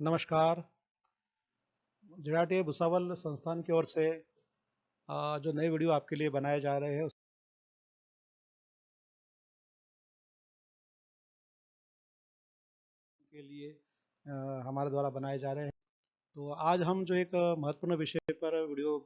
नमस्कार। भुसावल संस्थान की ओर से जो नए वीडियो आपके लिए बनाए जा रहे हैं उसके लिए हमारे द्वारा बनाए जा रहे हैं। तो आज हम जो एक महत्वपूर्ण विषय पर वीडियो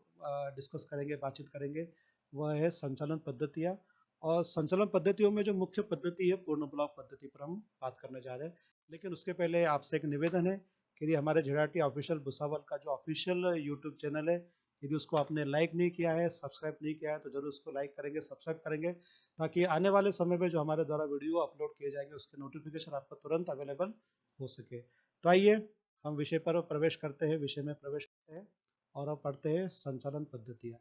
डिस्कस करेंगे, बातचीत करेंगे, वह है संचालन पद्धतियाँ। और संचालन पद्धतियों में जो मुख्य पद्धति है पूर्ण ब्लॉक पद्धति पर हम बात करने जा रहे हैं। लेकिन उसके पहले आपसे एक निवेदन है कि यदि हमारे झेड़ाटी ऑफिशियल भुसावल का जो ऑफिशियल यूट्यूब चैनल है, यदि उसको आपने लाइक नहीं किया है, सब्सक्राइब नहीं किया है, तो जरूर उसको लाइक करेंगे, सब्सक्राइब करेंगे, ताकि आने वाले समय में जो हमारे द्वारा वीडियो अपलोड किए जाएंगे उसके नोटिफिकेशन आपको तुरंत अवेलेबल हो सके। तो आइए हम विषय पर प्रवेश करते हैं, विषय में प्रवेश करते हैं और अब पढ़ते हैं संचालन पद्धतियाँ।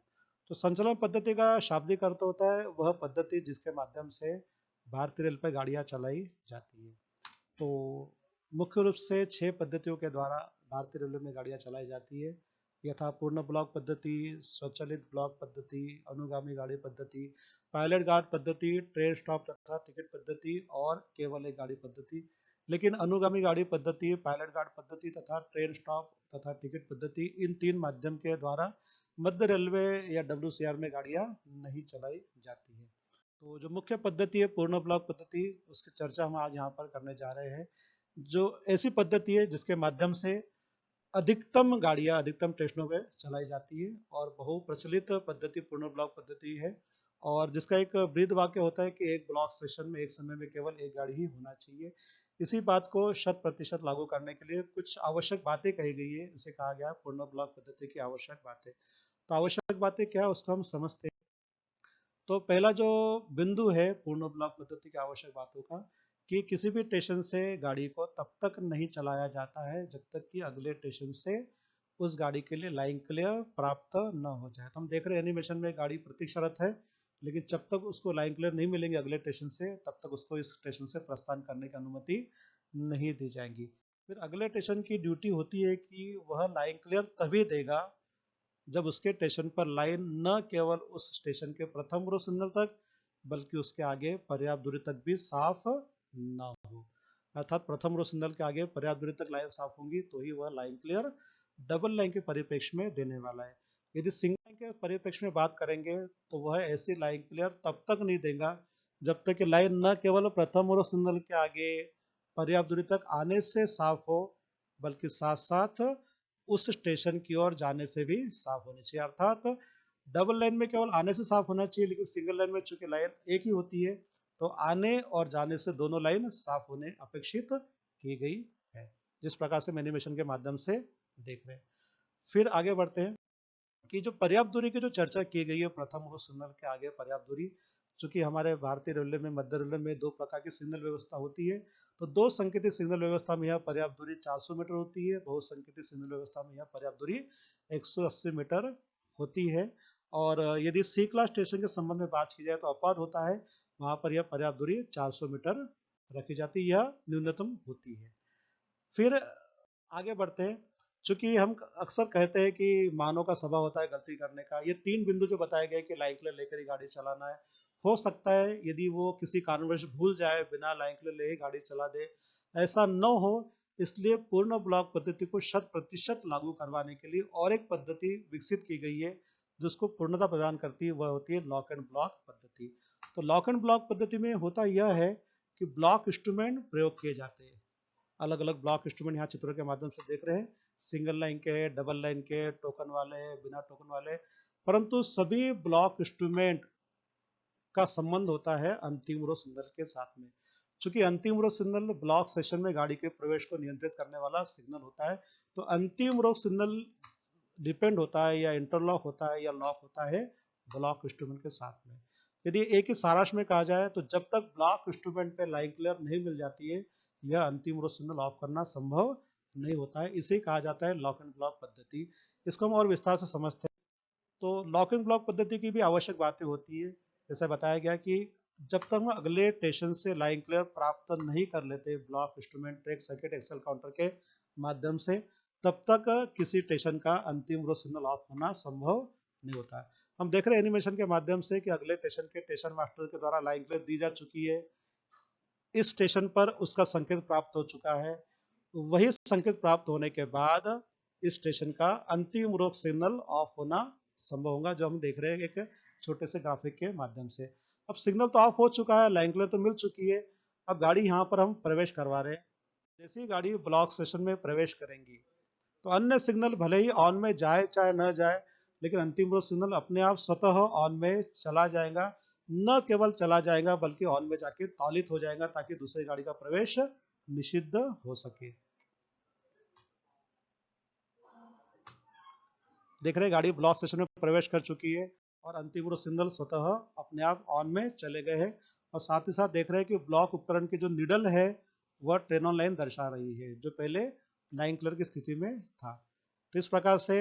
तो संचालन पद्धति का शाब्दिक अर्थ होता है वह पद्धति जिसके माध्यम से भारतीय रेल पर गाड़ियाँ चलाई जाती है। तो मुख्य रूप से 6 पद्धतियों के द्वारा भारतीय रेलवे में गाड़ियाँ चलाई जाती है। यथा पूर्ण ब्लॉक पद्धति, स्वचालित ब्लॉक पद्धति, अनुगामी गाड़ी पद्धति, पायलट गार्ड पद्धति, ट्रेन स्टॉप तथा टिकट पद्धति और केवल एक गाड़ी पद्धति। लेकिन अनुगामी गाड़ी पद्धति, पायलट गार्ड पद्धति तथा ट्रेन स्टॉप तथा टिकट पद्धति, इन 3 माध्यम के द्वारा मध्य रेलवे या डब्ल्यूसीआर में गाड़ियाँ नहीं चलाई जाती है। तो जो मुख्य पद्धति है पूर्ण ब्लॉक पद्धति, उसकी चर्चा हम आज यहाँ पर करने जा रहे हैं। जो ऐसी पद्धति है जिसके माध्यम से अधिकतम गाड़ियाँ अधिकतम स्टेशनों पे चलाई जाती है और बहुप्रचलित पद्धति पूर्ण ब्लॉक पद्धति है। और जिसका एक ब्रीद वाक्य होता है कि एक ब्लॉक स्टेशन में एक समय में केवल एक गाड़ी ही होना चाहिए। इसी बात को शत प्रतिशत लागू करने के लिए कुछ आवश्यक बातें कही गई है, इसे कहा गया है पूर्ण ब्लॉक पद्धति की आवश्यक बातें। तो आवश्यक बातें क्या है उसको हम समझते हैं। तो पहला जो बिंदु है पूर्ण ब्लॉक पद्धति की आवश्यक बातों का, कि किसी भी स्टेशन से गाड़ी को तब तक नहीं चलाया जाता है जब तक कि अगले स्टेशन से उस गाड़ी के लिए लाइन क्लियर प्राप्त न हो जाए। तो हम देख रहे हैं एनिमेशन में गाड़ी प्रतीक्षारत है, लेकिन जब तक उसको लाइन क्लियर नहीं मिलेंगे अगले स्टेशन से तब तक उसको इस स्टेशन से प्रस्थान करने की अनुमति नहीं दी जाएगी। फिर अगले स्टेशन की ड्यूटी होती है कि वह लाइन क्लियर तभी देगा जब उसके स्टेशन पर लाइन न केवल उस स्टेशन के प्रथम रो सिग्नल तक बल्कि उसके आगे पर्याप्त दूरी तक भी साफ न हो। अर्थात प्रथम रो सिग्नल के आगे पर्याप्त दूरी तक लाइन साफ होंगी तो ही वह लाइन क्लियर डबल लाइन के परिप्रेक्ष्य में देने वाला है। यदि सिंगल लाइन के परिप्रेक्ष्य में बात करेंगे तो वह ऐसी लाइन क्लियर तब तक नहीं देगा जब तक कि लाइन न केवल प्रथम रो सिग्नल के आगे पर्याप्त दूरी तक आने से साफ हो बल्कि साथ साथ उस स्टेशन की ओर जाने से भी साफ होनी चाहिए। अर्थात डबल लाइन में केवल आने से साफ होना चाहिए, लेकिन सिंगल लाइन में चूंकि लाइन एक ही होती है तो आने और जाने से दोनों लाइन साफ होने अपेक्षित की गई है, जिस प्रकार से एनिमेशन के माध्यम से देख रहे हैं। फिर आगे बढ़ते हैं कि जो पर्याप्त दूरी की जो चर्चा की गई है प्रथम रो सिग्नल के आगे पर्याप्त दूरी, चूंकि हमारे भारतीय रेलवे में मध्य रेलवे में 2 प्रकार की सिग्नल व्यवस्था होती है। तो 2 संकेतित सिग्नल व्यवस्था में यह पर्याप्त दूरी 400 मीटर होती है, बहुसंकेतित सिग्नल व्यवस्था में यह पर्याप्त दूरी 180 मीटर होती है। और यदि सी क्लास स्टेशन के संबंध में बात की जाए तो अपवाद होता है, वहां पर यह पर्याप्त दूरी 400 मीटर रखी जाती है, यह न्यूनतम होती है। फिर आगे बढ़ते हैं, चूंकि हम अक्सर कहते हैं कि मानव का स्वभाव होता है गलती करने का। ये 3 बिंदु जो बताए गए कि लाइन क्लियर लेकर ही गाड़ी चलाना है, हो सकता है यदि वो किसी कारणवश भूल जाए बिना लाइन क्लियर ले ही गाड़ी चला दे, ऐसा न हो। इसलिए पूर्ण ब्लॉक पद्धति को शत प्रतिशत लागू करवाने के लिए और एक पद्धति विकसित की गई है जिसको पूर्णता प्रदान करती है, वह होती है लॉक एंड ब्लॉक पद्धति। तो लॉक एंड ब्लॉक पद्धति में होता यह है कि ब्लॉक इंस्ट्रूमेंट प्रयोग किए जाते हैं। अलग अलग ब्लॉक इंस्ट्रूमेंट यहाँ चित्रों के माध्यम से देख रहे हैं, सिंगल लाइन के, डबल लाइन के, टोकन वाले, बिना टोकन वाले, परंतु सभी ब्लॉक इंस्ट्रूमेंट का संबंध होता है अंतिम रो सिग्नल के साथ में। चूंकि अंतिम रो सिग्नल ब्लॉक सेशन में गाड़ी के प्रवेश को नियंत्रित करने वाला सिग्नल होता है, तो अंतिम रो सिग्नल डिपेंड होता है या इंटरलॉक होता है या लॉक होता है ब्लॉक इंस्ट्रूमेंट के साथ में। यदि एक ही सारांश में कहा जाए तो जब तक ब्लॉक इंस्ट्रूमेंट पे लाइन क्लियर नहीं मिल जाती है यह अंतिम रो सिग्नल ऑफ करना संभव नहीं होता है। इसे कहा जाता है लॉक एंड ब्लॉक पद्धति। इसको हम और विस्तार से समझते हैं। तो लॉक एंड ब्लॉक पद्धति की भी आवश्यक बातें होती है। जैसे बताया गया कि जब तक हम अगले स्टेशन से लाइन क्लियर प्राप्त नहीं कर लेते block instrument track circuit axle counter के माध्यम से, तब तक किसी स्टेशन का अंतिम रो सिग्नल ऑफ होना संभव नहीं होता है। हम देख रहे हैं एनिमेशन के माध्यम से कि अगले स्टेशन के स्टेशन मास्टर के द्वारा लाइन क्लियर दी जा चुकी है, इस स्टेशन पर उसका संकेत प्राप्त हो चुका है, वही संकेत प्राप्त होने के बाद इस स्टेशन का अंतिम रूप सिग्नल ऑफ होना संभव होगा, जो हम देख रहे हैं एक छोटे से ग्राफिक के माध्यम से। अब सिग्नल तो ऑफ हो चुका है, लाइन क्लियर तो मिल चुकी है। अब गाड़ी यहाँ पर हम प्रवेश करवा रहे हैं। जैसे ही गाड़ी ब्लॉक स्टेशन में प्रवेश करेंगी तो अन्य सिग्नल भले ही ऑन में जाए चाहे न जाए, लेकिन अंतिम रूप सिग्नल अपने आप स्वतः ऑन में चला जाएगा। न केवल चला जाएगा बल्कि ऑन में जाके तालित हो जाएगा, ताकि दूसरी गाड़ी का प्रवेश निषिद्ध हो सके। देख रहे हैं गाड़ी ब्लॉक स्टेशन में प्रवेश कर चुकी है और अंतिम रूप सिग्नल स्वतः अपने आप ऑन में चले गए हैं। और साथ ही साथ देख रहे हैं कि ब्लॉक उपकरण की जो निडल है वह ट्रेन ऑन लाइन दर्शा रही है, जो पहले लाइन क्लियर की स्थिति में था। तो इस प्रकार से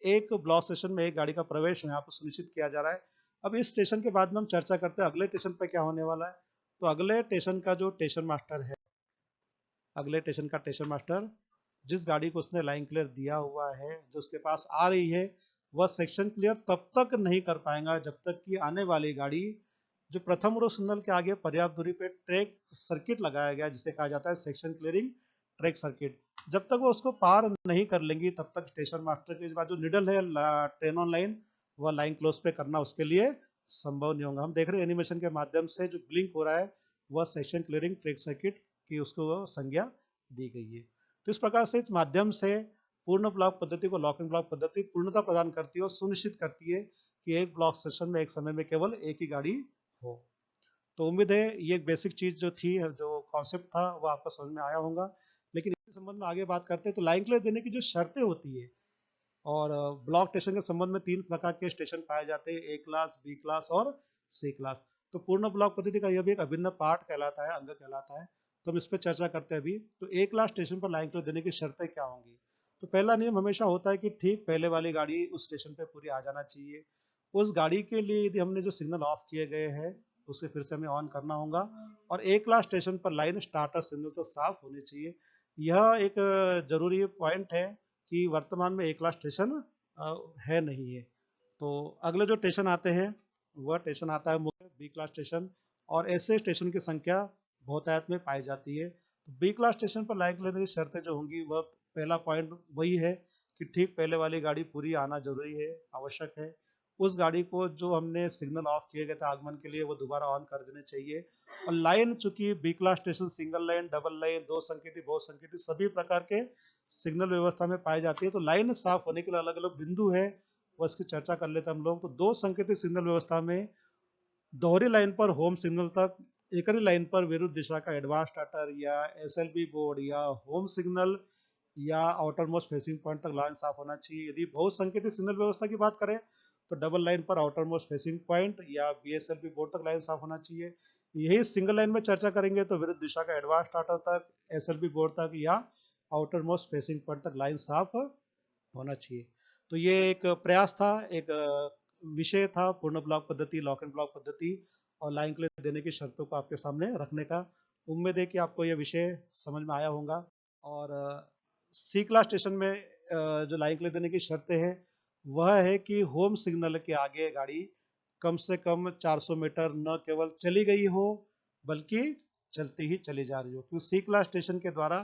एक ब्लॉक स्टेशन में एक गाड़ी का प्रवेश यहाँ पर सुनिश्चित किया जा रहा है। अब इस स्टेशन के बाद में हम चर्चा करते हैं अगले स्टेशन पर क्या होने वाला है। तो अगले स्टेशन का जो स्टेशन मास्टर है, अगले स्टेशन का स्टेशन मास्टर जिस गाड़ी को उसने लाइन क्लियर दिया हुआ है, जो उसके पास आ रही है, वह सेक्शन क्लियर तब तक नहीं कर पाएगा जब तक कि आने वाली गाड़ी जो प्रथम रो सिग्नल के आगे पर्याप्त दूरी पे ट्रैक सर्किट लगाया गया, जिसे कहा जाता है सेक्शन क्लियरिंग ट्रैक सर्किट, जब तक वो उसको पार नहीं कर लेंगी तब तक स्टेशन मास्टर के बाद जो निडल है ट्रेन ऑन लाइन, वह लाइन क्लोज पे करना उसके लिए संभव नहीं होगा। हम देख रहे हैं एनिमेशन के माध्यम से जो ब्लिंक हो रहा है वह सेक्शन क्लियरिंग ट्रैक सर्किट की उसको संज्ञा दी गई है। तो इस प्रकार से इस माध्यम से पूर्ण ब्लॉक पद्धति को लॉक एंड ब्लॉक पद्धति पूर्णता प्रदान करती है और सुनिश्चित करती है कि एक ब्लॉक सेशन में एक समय में केवल एक ही गाड़ी हो। तो उम्मीद है ये एक बेसिक चीज जो थी, जो कॉन्सेप्ट था, वो आपको समझ में आया होगा। लेकिन इस संबंध में आगे बात करते हैं तो लाइन क्लियर देने की जो शर्तें होती है, और ब्लॉक स्टेशन के संबंध में 3 प्रकार के स्टेशन पाए जाते हैं, ए क्लास, बी क्लास और सी क्लास। तो पूर्ण ब्लॉक पद्धति का यह भी एक अभिन्न पार्ट कहलाता है, अंग कहलाता है। तो हम इस पर चर्चा करते हैं अभी। तो ए क्लास स्टेशन पर लाइन क्लियर देने की शर्तें क्या होंगी। तो पहला नियम हमेशा होता है कि ठीक पहले वाली गाड़ी उस स्टेशन पे पूरी आ जाना चाहिए। उस गाड़ी के लिए यदि हमने जो सिग्नल ऑफ किए गए हैं उसे फिर से हमें ऑन करना होगा, और ए क्लास स्टेशन पर लाइन स्टार्टर सिग्नल तो साफ होने चाहिए। यह एक जरूरी पॉइंट है कि वर्तमान में ए क्लास स्टेशन है नहीं है। तो अगले जो स्टेशन आते हैं वह स्टेशन आता है बी क्लास स्टेशन, और ऐसे स्टेशन की संख्या बहुतायत में पाई जाती है। तो बी क्लास स्टेशन पर लाइन लेने की शर्तें जो होंगी, वह पहला पॉइंट वही है कि ठीक पहले वाली गाड़ी पूरी आना जरूरी है, आवश्यक है। उस गाड़ी को जो हमने सिग्नल ऑफ किए गए थे आगमन के लिए, वो दोबारा ऑन कर देने चाहिए। और लाइन चूंकि B class station single line, double line, दो संकेती, बहुसंकेती सभी प्रकार के सिग्नल व्यवस्था में पाई जाती है। तो लाइन साफ होने के लिए अलग अलग बिंदु है, वो इसकी चर्चा कर लेते हैं हम लोग। तो दो संकेतित सिग्नल व्यवस्था में दोहरी लाइन पर होम सिग्नल तक, एकरी लाइन पर विरुद्ध दिशा का एडवांस स्टार्टर या एसएलबी बोर्ड या होम सिग्नल या आउटर मोस्ट फेसिंग पॉइंट तक लाइन साफ होना चाहिए। यदि बहुसंकेतित सिग्नल व्यवस्था की बात करें तो डबल लाइन पर आउटर मोस्ट फेसिंग पॉइंट या बीएसएलबी बोर्ड तक लाइन साफ होना चाहिए। यही सिंगल लाइन में चर्चा करेंगे तो विरुद्ध दिशा का एडवांस स्टार्टर तक, एसएलबी बोर्ड तक या आउटर मोस्ट फेसिंग पॉइंट तक लाइन साफ होना चाहिए। तो ये एक प्रयास था, एक विषय था पूर्ण ब्लॉक पद्धति, लॉक एंड ब्लॉक पद्धति और लाइन क्लियर देने की शर्तों को आपके सामने रखने का। उम्मीद है कि आपको यह विषय समझ में आया होगा। और सी क्लास स्टेशन में जो लाइन क्लियर देने की शर्तें हैं वह है कि होम सिग्नल के आगे गाड़ी कम से कम 400 मीटर न केवल चली गई हो बल्कि चलती ही चली जा रही हो। क्योंकि सी क्लास स्टेशन के द्वारा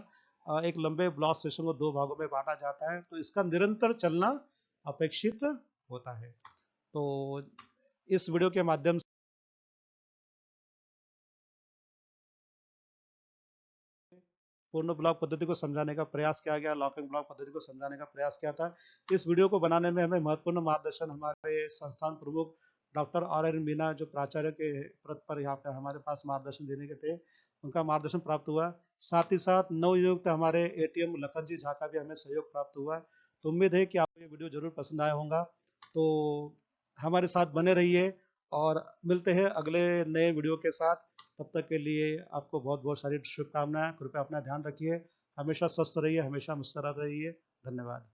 एक लंबे ब्लॉक स्टेशन को 2 भागों में बांटा जाता है, तो इसका निरंतर चलना अपेक्षित होता है। तो इस वीडियो के माध्यम से पूर्ण ब्लॉक पद्धति को समझाने का प्रयास किया गया, लॉक एंड ब्लॉक पद्धति को समझाने का प्रयास किया था। इस वीडियो को बनाने में हमें महत्वपूर्ण मार्गदर्शन हमारे संस्थान प्रमुख डॉक्टर आर मीना, जो प्राचार्य के पद पर यहाँ पे हमारे पास मार्गदर्शन देने के थे, उनका मार्गदर्शन प्राप्त हुआ। साथ ही साथ नवनियुक्त हमारे एटीएम लखन जी झा का भी हमें सहयोग प्राप्त हुआ। तो उम्मीद है कि आपको ये वीडियो जरूर पसंद आया होगा। तो हमारे साथ बने रहिए और मिलते हैं अगले नए वीडियो के साथ। तब तक के लिए आपको बहुत बहुत सारी शुभकामनाएं। कृपया अपना ध्यान रखिए, हमेशा स्वस्थ रहिए, हमेशा मुस्कुराते रहिए। धन्यवाद।